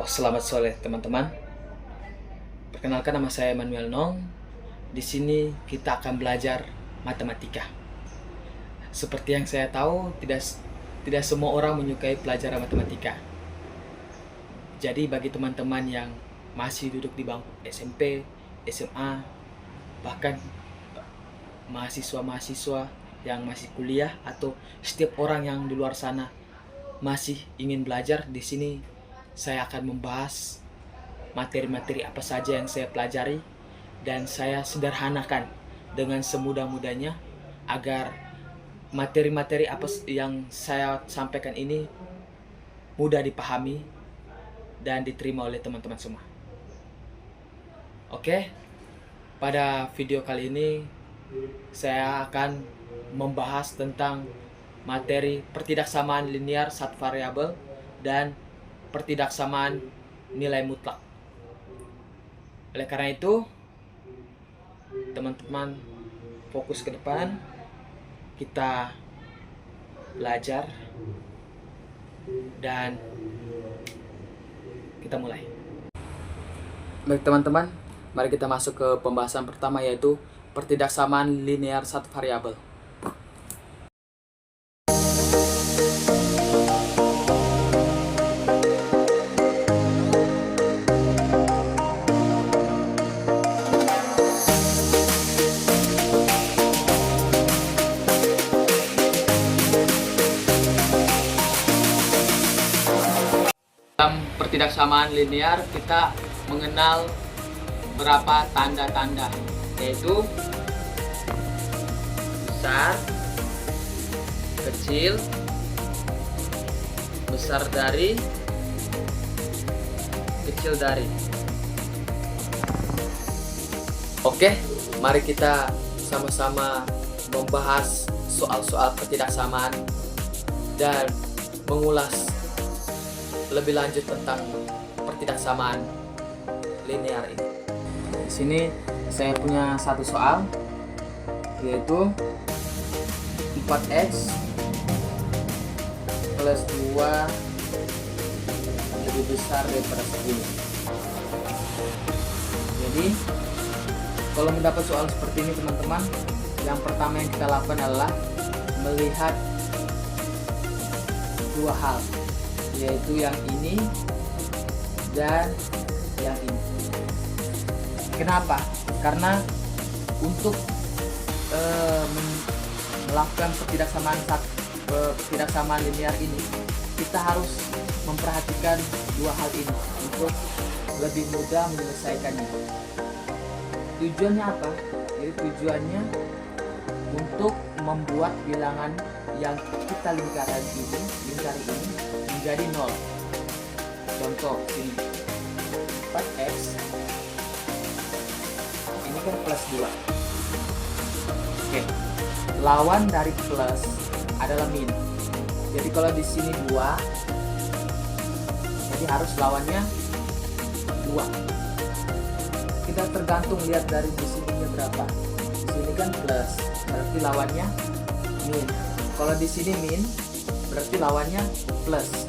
Halo, selamat sore teman-teman. Perkenalkan, nama saya Manuel Nong. Di sini kita akan belajar matematika. Seperti yang saya tahu, tidak semua orang menyukai pelajaran matematika. Jadi bagi teman-teman yang masih duduk di bangku SMP, SMA, bahkan mahasiswa-mahasiswa yang masih kuliah atau setiap orang yang di luar sana masih ingin belajar, di sini saya akan membahas materi-materi apa saja yang saya pelajari dan saya sederhanakan dengan semudah-mudahnya agar materi-materi apa yang saya sampaikan ini mudah dipahami dan diterima oleh teman-teman semua. Oke, pada video kali ini saya akan membahas tentang materi pertidaksamaan linear satu variabel dan pertidaksamaan nilai mutlak. Oleh karena itu, teman-teman fokus ke depan, kita belajar dan kita mulai. Baik teman-teman, mari kita masuk ke pembahasan pertama, yaitu pertidaksamaan linear satu variabel. Dalam pertidaksamaan linear kita mengenal beberapa tanda-tanda, yaitu besar, kecil, besar dari, kecil dari. Oke, mari kita sama-sama membahas soal-soal pertidaksamaan dan mengulas lebih lanjut tentang pertidaksamaan linear ini. Di sini saya punya satu soal, yaitu 4x plus 2 lebih besar daripada 10. Jadi kalau mendapat soal seperti ini teman-teman, yang pertama yang kita lakukan adalah melihat dua hal, yaitu yang ini dan yang ini. Kenapa? Karena untuk melakukan pertidaksamaan linear ini, kita harus memperhatikan dua hal ini untuk lebih mudah menyelesaikannya. Tujuannya apa? Jadi tujuannya untuk membuat bilangan yang kita lingkari ini menjadi 0. Contoh ini 4x, ini kan plus 2. Oke, lawan dari plus adalah min. Jadi kalau di sini 2, jadi harus lawannya 2. Kita tergantung lihat dari di sininya berapa. Di sini kan plus, berarti lawannya min. Kalau di sini min, berarti lawannya plus.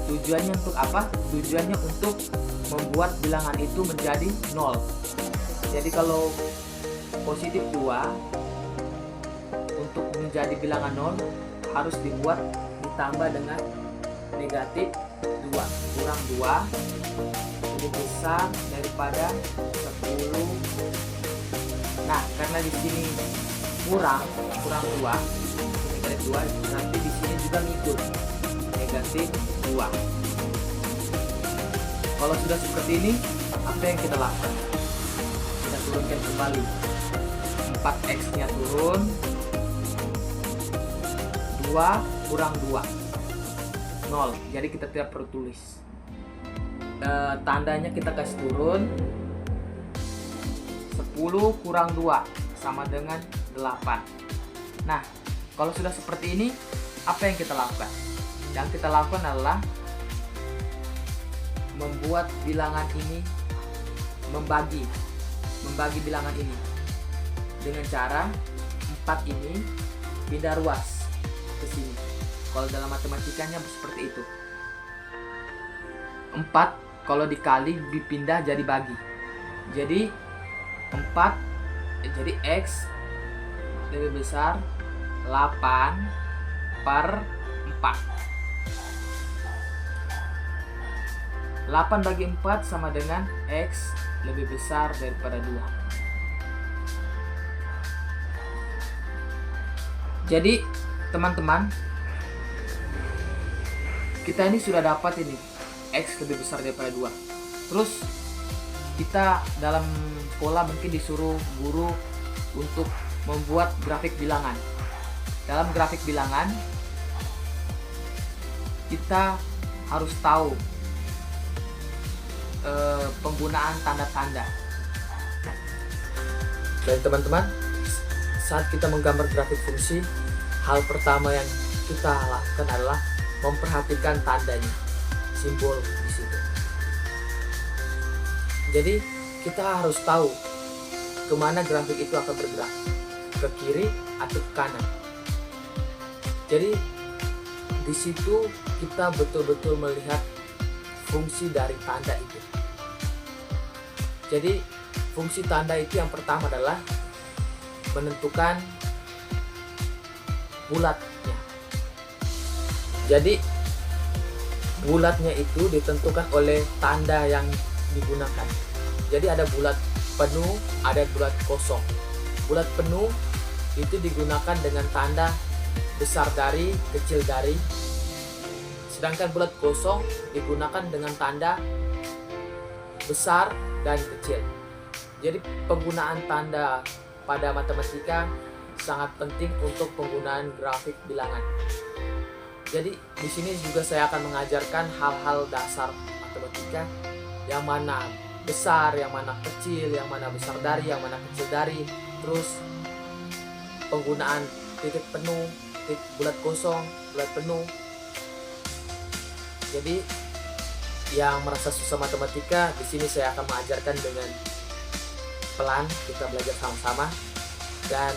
Tujuannya untuk apa? Tujuannya untuk membuat bilangan itu menjadi 0. Jadi kalau positif 2, untuk menjadi bilangan 0 harus dibuat ditambah dengan negatif 2. Kurang 2 lebih besar daripada 10. Nah, karena di sini kurang 2, negatif 2, nanti di sini juga ngikut negatif 2. Kalau sudah seperti ini, apa yang kita lakukan? Kita turunkan kembali. 4x nya turun, 2 kurang 2, 0. Jadi kita tidak perlu tulis. Tandanya kita kasih turun. 10 kurang 2 sama dengan 8. Nah, kalau sudah seperti ini, apa yang kita lakukan? Yang kita lakukan adalah membuat bilangan ini, membagi bilangan ini dengan cara 4 ini pindah ruas ke sini. Kalau dalam matematikanya seperti itu. 4 kalau dikali dipindah jadi bagi. Jadi 4, jadi X lebih besar 8/4. 8 bagi 4 sama dengan X lebih besar daripada 2. Jadi teman-teman, kita ini sudah dapat ini X lebih besar daripada 2. Terus kita dalam sekolah mungkin disuruh guru untuk membuat grafik bilangan. Dalam grafik bilangan kita harus tahu penggunaan tanda-tanda. Dan teman-teman, saat kita menggambar grafik fungsi, hal pertama yang kita lakukan adalah memperhatikan tandanya, simbol di situ. Jadi kita harus tahu kemana grafik itu akan bergerak, ke kiri atau ke kanan. Jadi di situ kita betul-betul melihat fungsi dari tanda itu. Jadi fungsi tanda itu yang pertama adalah menentukan bulatnya. Jadi bulatnya itu ditentukan oleh tanda yang digunakan. Jadi ada bulat penuh, ada bulat kosong. Bulat penuh itu digunakan dengan tanda besar dari, kecil dari. Sedangkan bulat kosong digunakan dengan tanda besar dan kecil. Jadi penggunaan tanda pada matematika sangat penting untuk penggunaan grafik bilangan. Jadi di sini juga saya akan mengajarkan hal-hal dasar matematika, yang mana besar, yang mana kecil, yang mana besar dari, yang mana kecil dari. Terus penggunaan titik penuh, titik bulat kosong, bulat penuh. Jadi yang merasa susah matematika, di sini saya akan mengajarkan dengan pelan, kita belajar sama-sama dan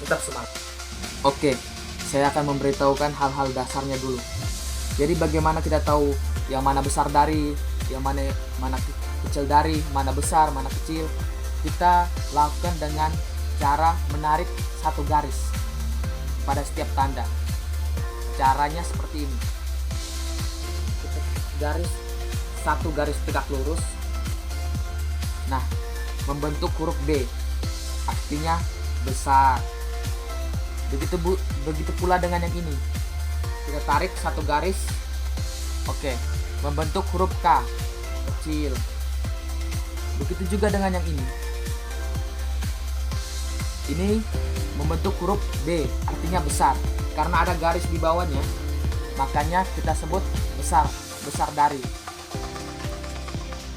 tetap semangat. Oke, saya akan memberitahukan hal-hal dasarnya dulu. Jadi bagaimana kita tahu yang mana besar dari, yang mana kecil dari, mana besar, mana kecil? Kita lakukan dengan cara menarik satu garis pada setiap tanda. Caranya seperti ini. Satu garis tegak lurus. Nah, membentuk huruf B, artinya besar. Begitu pula dengan yang ini. Kita tarik satu garis. Oke, membentuk huruf K, kecil. Begitu juga dengan yang ini. Ini membentuk huruf B, artinya besar. Karena ada garis di bawahnya, makanya kita sebut besar dari.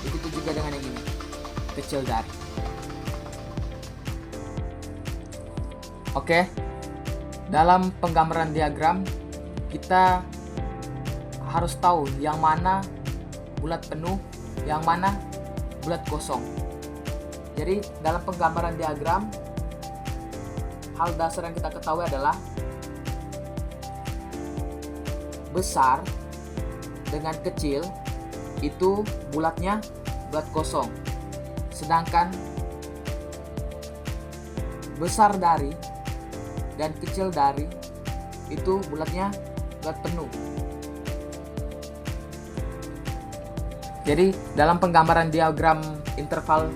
Begitu juga dengan yang ini, kecil dari. Oke, dalam penggambaran diagram kita harus tahu yang mana bulat penuh, yang mana bulat kosong. Jadi dalam penggambaran diagram, hal dasar yang kita ketahui adalah besar dengan kecil itu bulatnya bulat kosong, sedangkan besar dari dan kecil dari itu bulatnya bulat penuh. Jadi dalam penggambaran diagram interval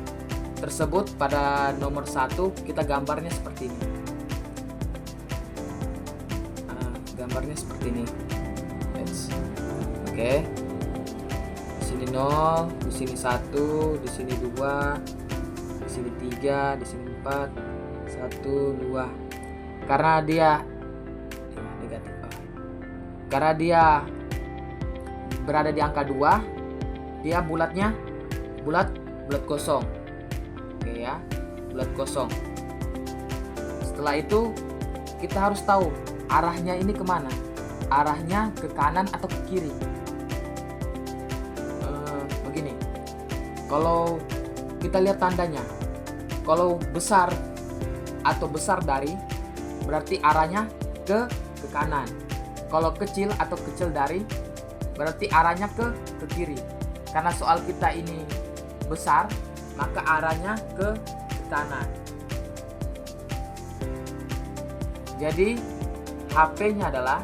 tersebut pada nomor 1 kita gambarnya seperti ini. Gambarnya seperti ini. Oke. Di sini 0, di sini 1, di sini 2, di sini 3, di sini 4, 1, 2. Karena dia negatif. Karena dia berada di angka 2, dia bulatnya bulat kosong. Oke ya, bulat kosong. Setelah itu kita harus tahu arahnya ini kemana. Arahnya ke kanan atau ke kiri. Begini, kalau kita lihat tandanya, kalau besar atau besar dari berarti arahnya ke kanan. Kalau kecil atau kecil dari berarti arahnya ke kiri. karena soal kita ini besar, maka arahnya ke kanan. Jadi HP-nya adalah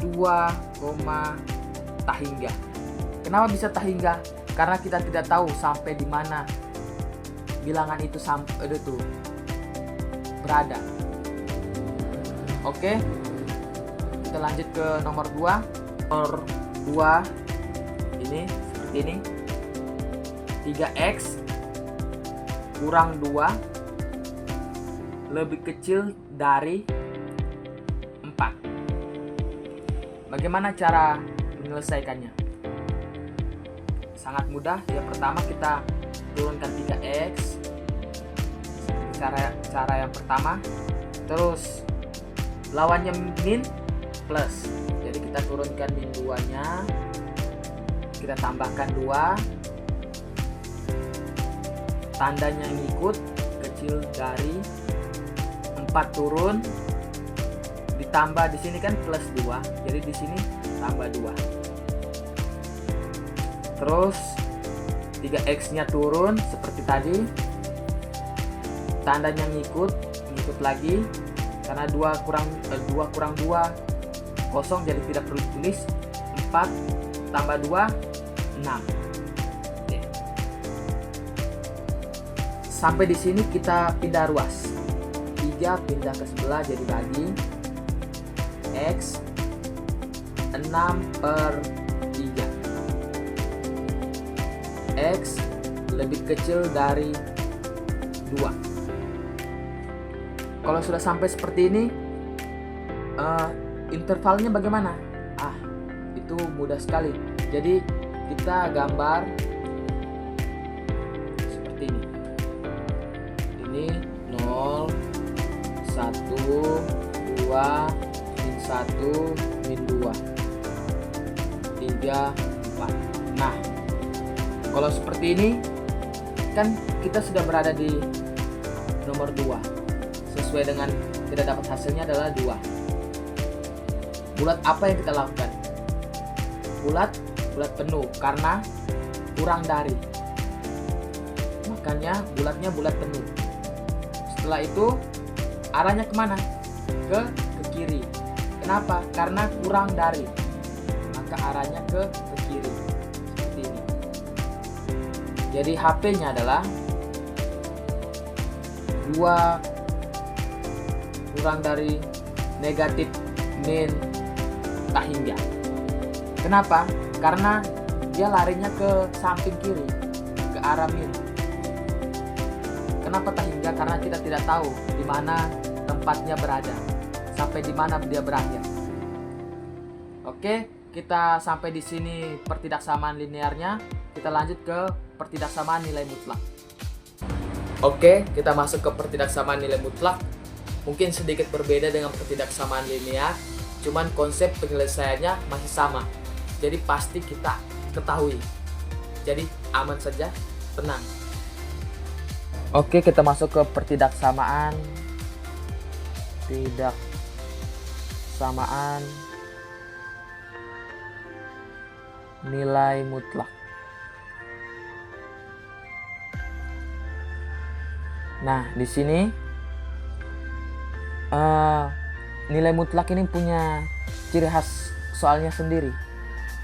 2, tahingga. Kenapa bisa tahingga? Karena kita tidak tahu sampai di mana bilangan itu berada. Oke, kita lanjut ke nomor 2. Nomor 2 ini seperti ini. 3x kurang 2 lebih kecil dari 4. Bagaimana cara menyelesaikannya? Sangat mudah. Yang pertama kita turunkan 3x. Cara yang pertama. Terus lawannya min plus. Jadi kita turunkan min 2-nya. Kita tambahkan 2. Tandanya ngikut, kecil dari 4 turun, ditambah di sini kan plus 2, jadi di sini tambah 2. Terus 3x-nya turun seperti tadi, tandanya ngikut lagi, karena 2 kurang 2 kosong, jadi tidak perlu tulis. 4 tambah 2 6. Oke. Sampai di sini kita pindah ruas. 3 pindah ke sebelah jadi bagi x 6/3. X lebih kecil dari 2. Kalau sudah sampai seperti ini, intervalnya bagaimana? Itu mudah sekali. Jadi kita gambar seperti ini. Ini 0, 1, 2, min 1, min 2, 3, 4. Nah, kalau seperti ini kan kita sudah berada di nomor 2. Sesuai dengan kita dapat hasilnya adalah 2. Bulat apa yang kita lakukan? Bulat penuh karena kurang dari. Makanya bulatnya bulat penuh. Setelah itu arahnya kemana? Ke kiri. Kenapa? Karena kurang dari. Maka arahnya ke kiri. Seperti ini. Jadi HP-nya adalah 2 kurang dari negatif min tahingga. Kenapa? Karena dia larinya ke samping kiri, ke arah min. Kenapa tahingga? Karena kita tidak tahu di mana tempatnya berada, sampai di mana dia berakhir. Oke, kita sampai di sini pertidaksamaan linearnya. Kita lanjut ke pertidaksamaan nilai mutlak. Oke, kita masuk ke pertidaksamaan nilai mutlak. Mungkin sedikit berbeda dengan pertidaksamaan linear, cuman konsep penyelesaiannya masih sama. Jadi pasti kita ketahui. Jadi aman saja, tenang. Oke, kita masuk ke pertidaksamaan nilai mutlak. Nah, di sini nilai mutlak ini punya ciri khas soalnya sendiri,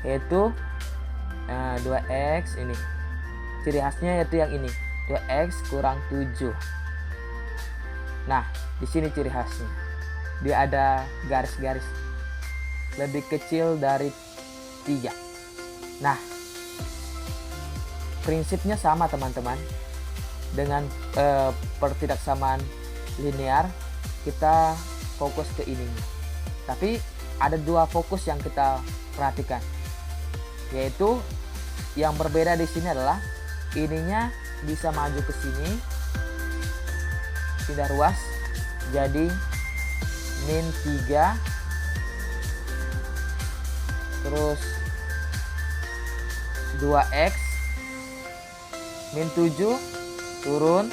yaitu 2x ini. Ciri khasnya yaitu yang ini, 2x kurang 7. Nah, di sini ciri khasnya. Dia ada garis-garis lebih kecil dari 3. Nah, prinsipnya sama teman-teman. Dengan pertidaksamaan linear, kita fokus ke ininya. Tapi ada 2 fokus yang kita perhatikan, yaitu yang berbeda di sini adalah ininya bisa maju ke sini, pindah ruas jadi min 3, terus 2x min 7 turun.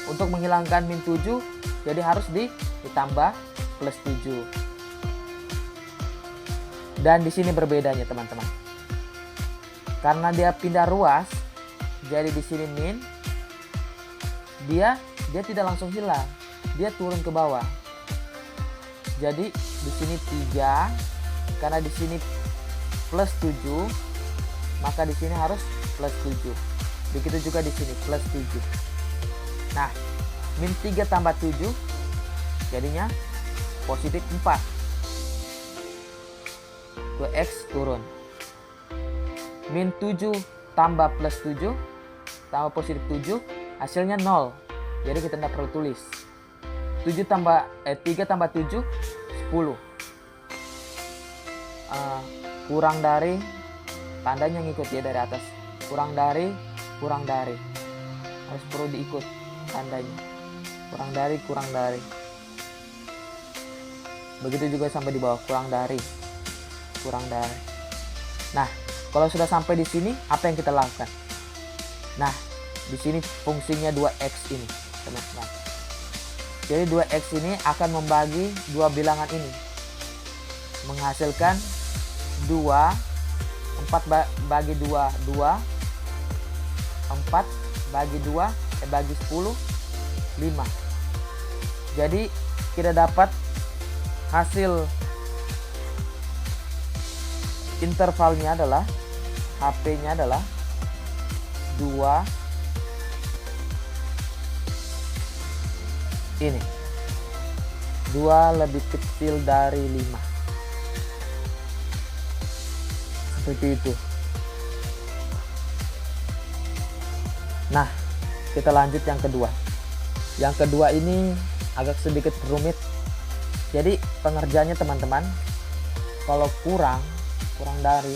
Untuk menghilangkan min 7 jadi harus ditambah plus 7. Dan di sini berbedanya teman-teman. Karena dia pindah ruas, jadi di sini min, dia tidak langsung hilang, dia turun ke bawah. Jadi di sini 3, karena di sini plus 7, maka di sini harus plus 7. Begitu juga di sini plus 7. Nah, min 3 tambah 7 jadinya positif 4. 2x turun. Min 7 tambah plus 7 tambah positif 7 hasilnya 0. Jadi kita tidak perlu tulis. 3 tambah 7 10. Kurang dari, tandanya ngikut ya dari atas. Kurang dari harus perlu diikut tandanya. Kurang dari. Begitu juga sampai di bawah, kurang dari. Nah, kalau sudah sampai di sini, apa yang kita lakukan? Nah, di sini fungsinya 2x ini, teman-teman. Jadi 2x ini akan membagi dua bilangan ini, menghasilkan 2, 4 bagi 2, 2, 4 bagi 2, bagi 10, 5. Jadi kita dapat hasil intervalnya adalah, HP-nya adalah 2 ini, 2 lebih kecil dari 5. Seperti itu. Nah, kita lanjut yang kedua. Yang kedua ini agak sedikit rumit. Jadi pengerjaannya teman-teman, kalau kurang dari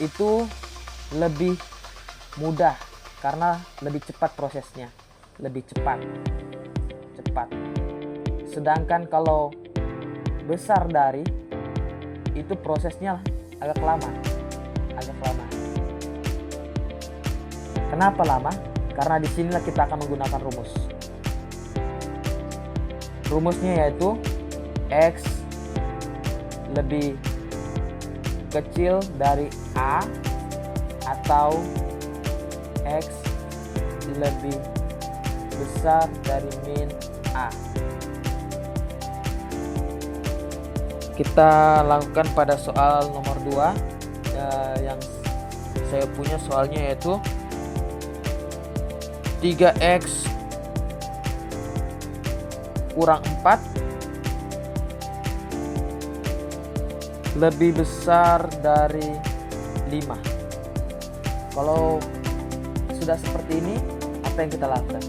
itu lebih mudah karena lebih cepat prosesnya, lebih cepat. Sedangkan kalau besar dari itu prosesnya agak lama. Kenapa lama? Karena disinilah kita akan menggunakan rumus. Rumusnya yaitu X lebih kecil dari A atau X lebih besar dari min A. Kita lakukan pada soal nomor 2 yang saya punya, soalnya yaitu 3x kurang 4 lebih besar dari 5. Kalau sudah seperti ini, apa yang kita lakukan?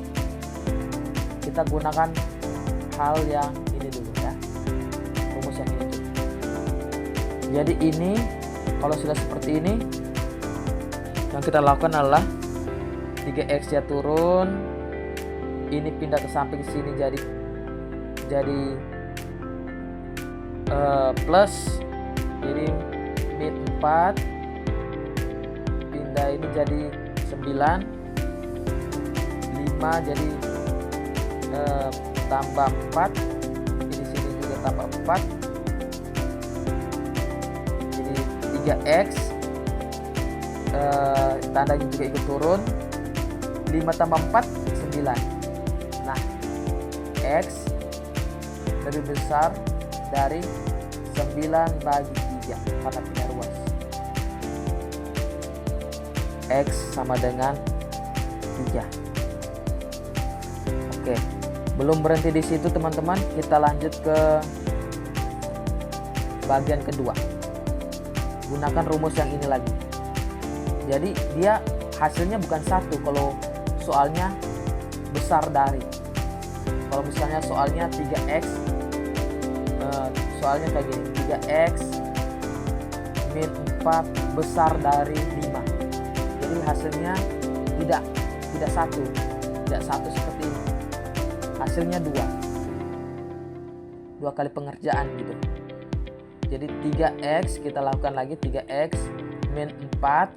Kita gunakan hal yang ini dulu ya, rumus yang ini dulu. Jadi ini kalau sudah seperti ini, yang kita lakukan adalah 3x nya turun, ini pindah ke samping sini jadi plus, jadi min 4 pindah ini jadi 9, 5 jadi tambah 4, di sini juga tambah 4, jadi 3x, tandanya juga ikut turun, 5 tambah 4 9. Nah, x lebih besar dari 9 bagi 3 karena pindah ruas. X sama dengan 3. Oke, belum berhenti di situ teman-teman, kita lanjut ke bagian kedua. Gunakan rumus yang ini lagi. Jadi dia hasilnya bukan 1 kalau soalnya besar dari. Kalau misalnya soalnya 3x, soalnya kayak gini, 3x min 4 besar dari 5. Jadi hasilnya tidak 1 seperti ini. Hasilnya 2 kali pengerjaan gitu. Jadi 3x kita lakukan lagi, 3x min 4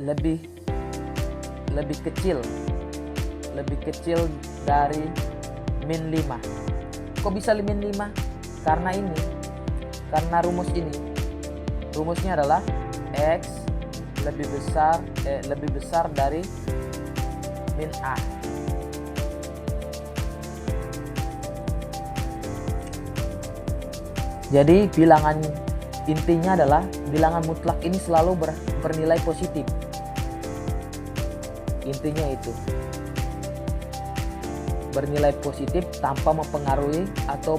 lebih kecil dari min 5. Kok bisa min 5? Karena ini karena rumusnya adalah X lebih besar dari min A. Jadi bilangan intinya adalah bilangan mutlak ini selalu bernilai positif. Intinya itu. Bernilai positif tanpa mempengaruhi atau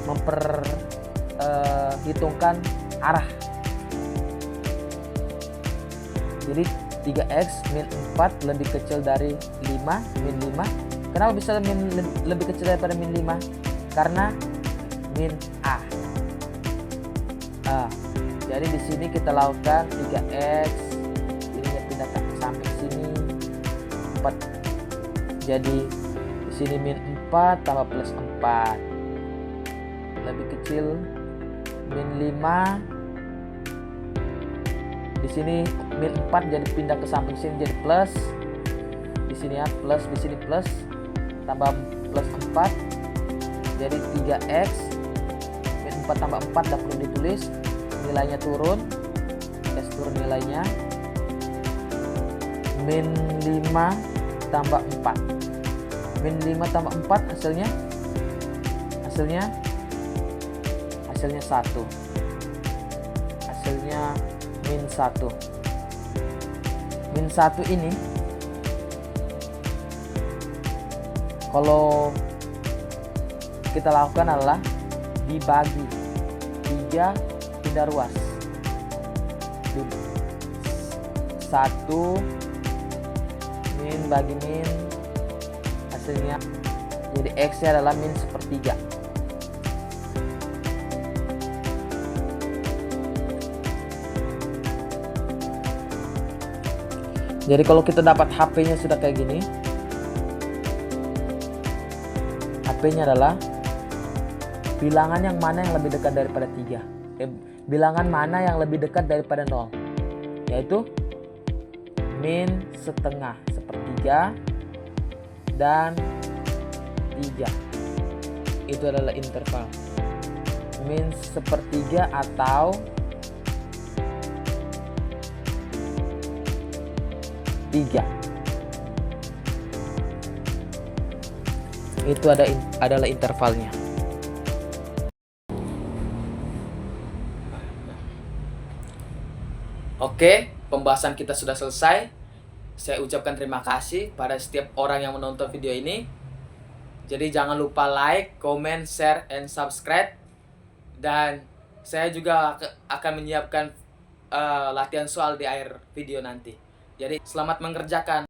memperhitungkan arah. Jadi 3x min 4 lebih kecil dari 5 min 5. Kenapa bisa lebih kecil daripada min 5? Karena min A. Jadi di sini kita lakukan 3x, ininya pindah ke samping sini 4. Jadi di sini min 4 tambah plus 4 lebih kecil min 5. Di sini min 4 jadi pindah ke samping sini jadi plus. Di sini ya plus, di sini plus tambah plus 4 jadi 3x min 4 tambah 4 tidak perlu ditulis, nilainya turun, S turun nilainya, min 5 tambah 4, min 5 tambah 4 hasilnya 1, hasilnya min 1. Min 1 ini kalau kita lakukan adalah dibagi 3 pindah ruas. 1 min bagi min, hasilnya jadi X nya adalah min 1/3. Jadi kalau kita dapat HP-nya sudah kayak gini, HP-nya adalah bilangan yang mana yang lebih dekat daripada 3. Bilangan mana yang lebih dekat daripada 0, yaitu min 1/2 dan 3. Itu adalah interval min 1/3 atau 3. Itu adalah intervalnya. Oke, pembahasan kita sudah selesai. Saya ucapkan terima kasih pada setiap orang yang menonton video ini. Jadi jangan lupa like, comment, share, and subscribe. Dan saya juga akan menyiapkan latihan soal di akhir video nanti. Jadi selamat mengerjakan.